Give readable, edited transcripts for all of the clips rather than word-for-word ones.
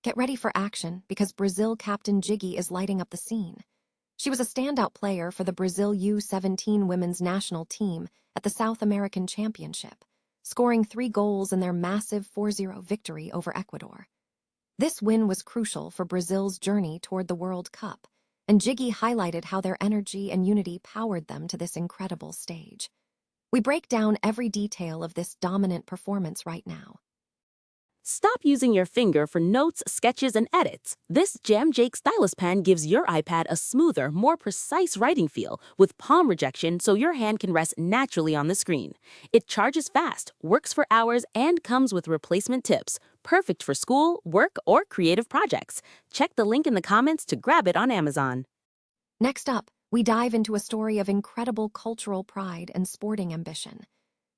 Get ready for action because Brazil captain Gigi is lighting up the scene. She was a standout player for the Brazil U-17 women's national team at the South American Championship, scoring 3 goals in their massive 4-0 victory over Ecuador. This win was crucial for Brazil's journey toward the World Cup, and Gigi highlighted how their energy and unity powered them to this incredible stage. We break down every detail of this dominant performance right now. Stop using your finger for notes, sketches, and edits. This Jam Jake stylus pen gives your iPad a smoother, more precise writing feel with palm rejection so your hand can rest naturally on the screen. It charges fast, works for hours, and comes with replacement tips. Perfect for school, work, or creative projects. Check the link in the comments to grab it on Amazon. Next up, we dive into a story of incredible cultural pride and sporting ambition.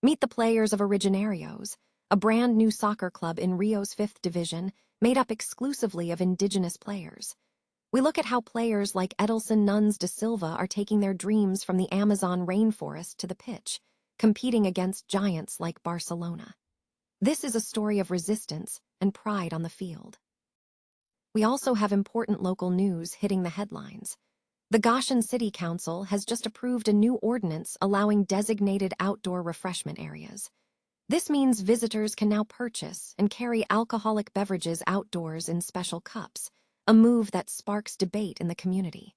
Meet the players of Originarios, a brand new soccer club in Rio's 5th division made up exclusively of indigenous players. We look at how players like Edelson Nunes da Silva are taking their dreams from the Amazon rainforest to the pitch, competing against giants like Barcelona. This is a story of resistance and pride on the field. We also have important local news hitting the headlines. The Goshen City Council has just approved a new ordinance allowing designated outdoor refreshment areas. This means visitors can now purchase and carry alcoholic beverages outdoors in special cups, a move that sparks debate in the community.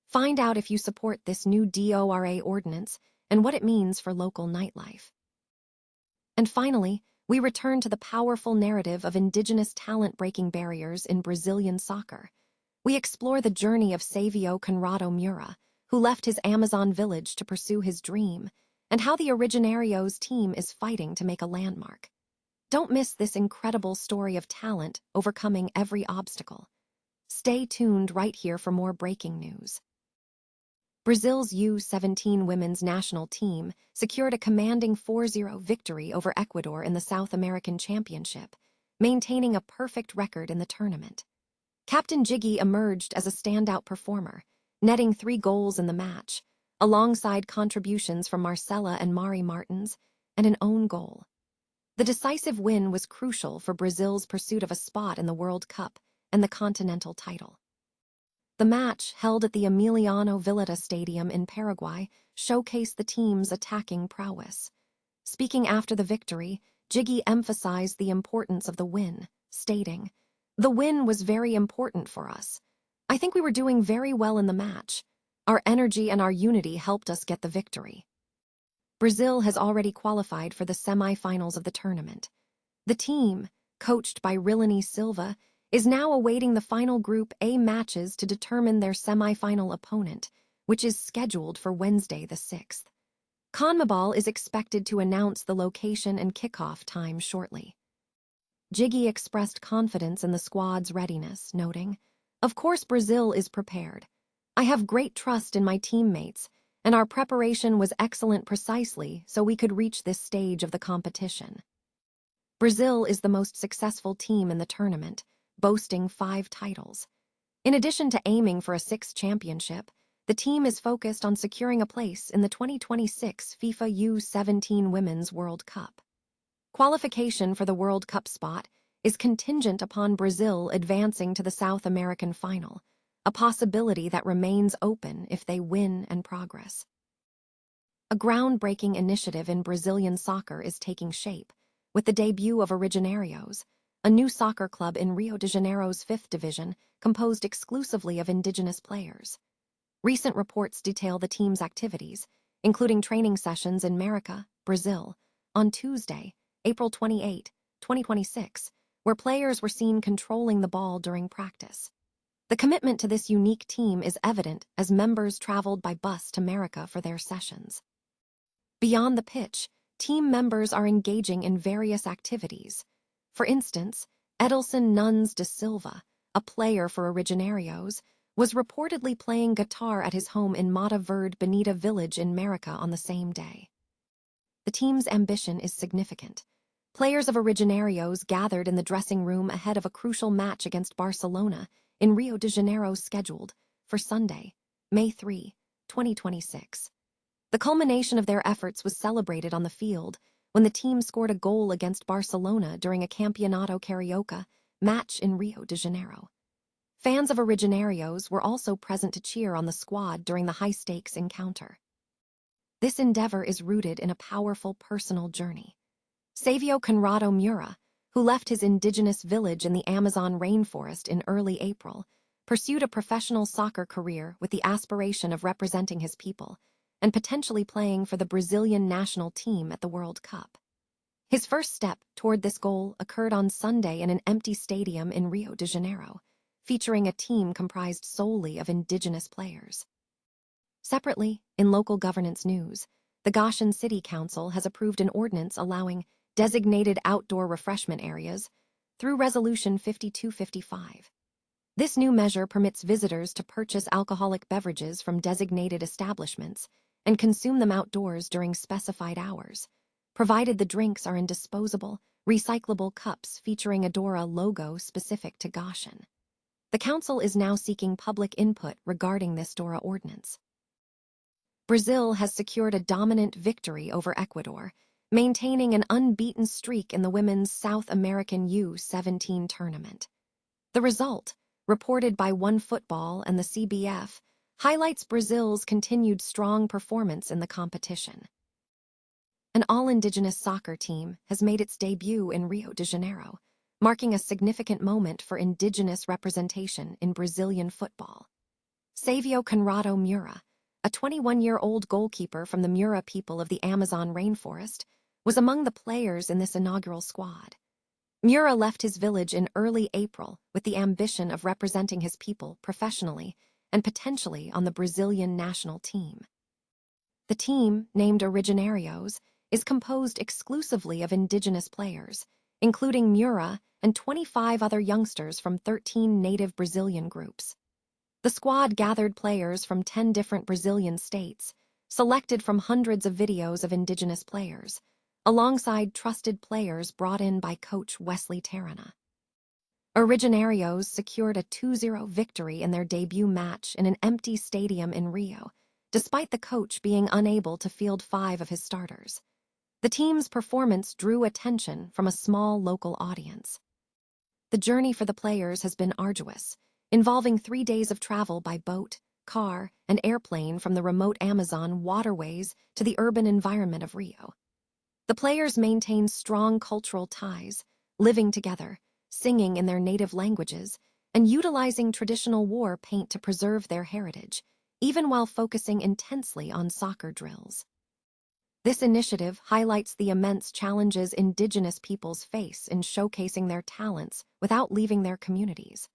Find out if you support this new DORA ordinance and what it means for local nightlife. And finally, we return to the powerful narrative of indigenous talent breaking barriers in Brazilian soccer. We explore the journey of Savio Conrado Mura, who left his Amazon village to pursue his dream, and how the Originarios team is fighting to make a landmark. Don't miss this incredible story of talent overcoming every obstacle. Stay tuned right here for more breaking news. Brazil's U-17 women's national team secured a commanding 4-0 victory over Ecuador in the South American Championship, maintaining a perfect record in the tournament. Captain Gigi emerged as a standout performer, netting 3 goals in the match, alongside contributions from Marcela and Mari Martins, and an own goal. The decisive win was crucial for Brazil's pursuit of a spot in the World Cup and the continental title. The match, held at the Emiliano Villeta Stadium in Paraguay, showcased the team's attacking prowess. Speaking after the victory, Gigi emphasized the importance of the win, stating, "The win was very important for us. I think we were doing very well in the match. Our energy and our unity helped us get the victory." Brazil has already qualified for the semi-finals of the tournament. The team, coached by Rilani Silva, is now awaiting the final Group A matches to determine their semi-final opponent, which is scheduled for Wednesday the 6th. CONMEBOL is expected to announce the location and kickoff time shortly. Gigi expressed confidence in the squad's readiness, noting, "Of course Brazil is prepared. I have great trust in my teammates, and our preparation was excellent precisely so we could reach this stage of the competition." Brazil is the most successful team in the tournament, boasting 5 titles. In addition to aiming for a 6th championship, the team is focused on securing a place in the 2026 FIFA U-17 Women's World Cup. Qualification for the World Cup spot is contingent upon Brazil advancing to the South American final, a possibility that remains open if they win and progress. A groundbreaking initiative in Brazilian soccer is taking shape, with the debut of Originarios, a new soccer club in Rio de Janeiro's 5th division composed exclusively of indigenous players. Recent reports detail the team's activities, including training sessions in Marica, Brazil, on Tuesday, April 28, 2026, where players were seen controlling the ball during practice. The commitment to this unique team is evident as members traveled by bus to Marica for their sessions. Beyond the pitch, team members are engaging in various activities. For instance, Edelson Nunes da Silva, a player for Originarios, was reportedly playing guitar at his home in Mata Verde Bonita village in Marica on the same day. The team's ambition is significant. Players of Originarios gathered in the dressing room ahead of a crucial match against Barcelona in Rio de Janeiro scheduled for Sunday, May 3, 2026. The culmination of their efforts was celebrated on the field when the team scored a goal against Barcelona during a Campeonato Carioca match in Rio de Janeiro. Fans of Originarios were also present to cheer on the squad during the high-stakes encounter. This endeavor is rooted in a powerful personal journey. Savio Conrado Mura, who left his indigenous village in the Amazon rainforest in early April, pursued a professional soccer career with the aspiration of representing his people and potentially playing for the Brazilian national team at the World Cup. His first step toward this goal occurred on Sunday in an empty stadium in Rio de Janeiro, featuring a team comprised solely of indigenous players. Separately, in local governance news, the Goshen City Council has approved an ordinance allowing designated outdoor refreshment areas through Resolution 5255. This new measure permits visitors to purchase alcoholic beverages from designated establishments and consume them outdoors during specified hours, provided the drinks are in disposable, recyclable cups featuring a DORA logo specific to Goshen. The Council is now seeking public input regarding this DORA ordinance. Brazil has secured a dominant victory over Ecuador, maintaining an unbeaten streak in the women's South American U-17 tournament. The result, reported by OneFootball and the CBF, highlights Brazil's continued strong performance in the competition. An all-Indigenous soccer team has made its debut in Rio de Janeiro, marking a significant moment for Indigenous representation in Brazilian football. Savio Conrado Mura, a 21-year-old goalkeeper from the Mura people of the Amazon rainforest, was among the players in this inaugural squad. Mura left his village in early April with the ambition of representing his people professionally and potentially on the Brazilian national team. The team, named Originarios, is composed exclusively of indigenous players, including Mura and 25 other youngsters from 13 native Brazilian groups. The squad gathered players from 10 different Brazilian states, selected from hundreds of videos of indigenous players, alongside trusted players brought in by coach Wesley Tarrana. Originarios secured a 2-0 victory in their debut match in an empty stadium in Rio, despite the coach being unable to field 5 of his starters. The team's performance drew attention from a small local audience. The journey for the players has been arduous, involving 3 days of travel by boat, car, and airplane from the remote Amazon waterways to the urban environment of Rio. The players maintain strong cultural ties, living together, singing in their native languages, and utilizing traditional war paint to preserve their heritage, even while focusing intensely on soccer drills. This initiative highlights the immense challenges indigenous peoples face in showcasing their talents without leaving their communities.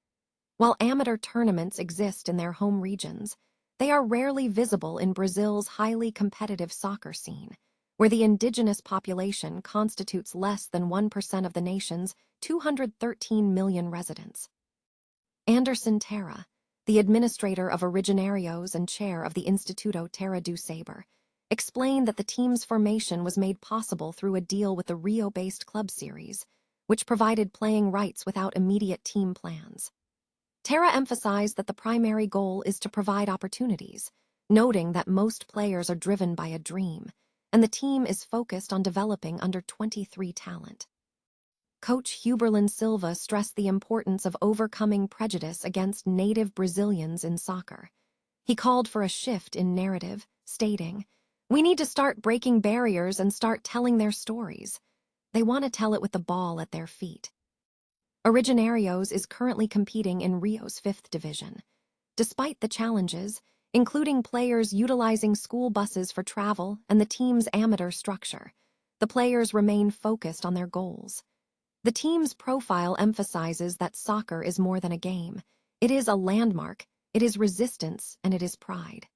While amateur tournaments exist in their home regions, they are rarely visible in Brazil's highly competitive soccer scene, where the indigenous population constitutes less than 1% of the nation's 213 million residents. Anderson Terra, the administrator of Originarios and chair of the Instituto Terra do Saber, explained that the team's formation was made possible through a deal with the Rio-based club series, which provided playing rights without immediate team plans. Terra emphasized that the primary goal is to provide opportunities, noting that most players are driven by a dream, and the team is focused on developing under-23 talent. Coach Huberlin Silva stressed the importance of overcoming prejudice against native Brazilians in soccer. He called for a shift in narrative, stating, "We need to start breaking barriers and start telling their stories. They want to tell it with the ball at their feet." Originarios is currently competing in Rio's 5th division. Despite the challenges, including players utilizing school buses for travel and the team's amateur structure, the players remain focused on their goals. The team's profile emphasizes that soccer is more than a game. It is a landmark, it is resistance, and it is pride.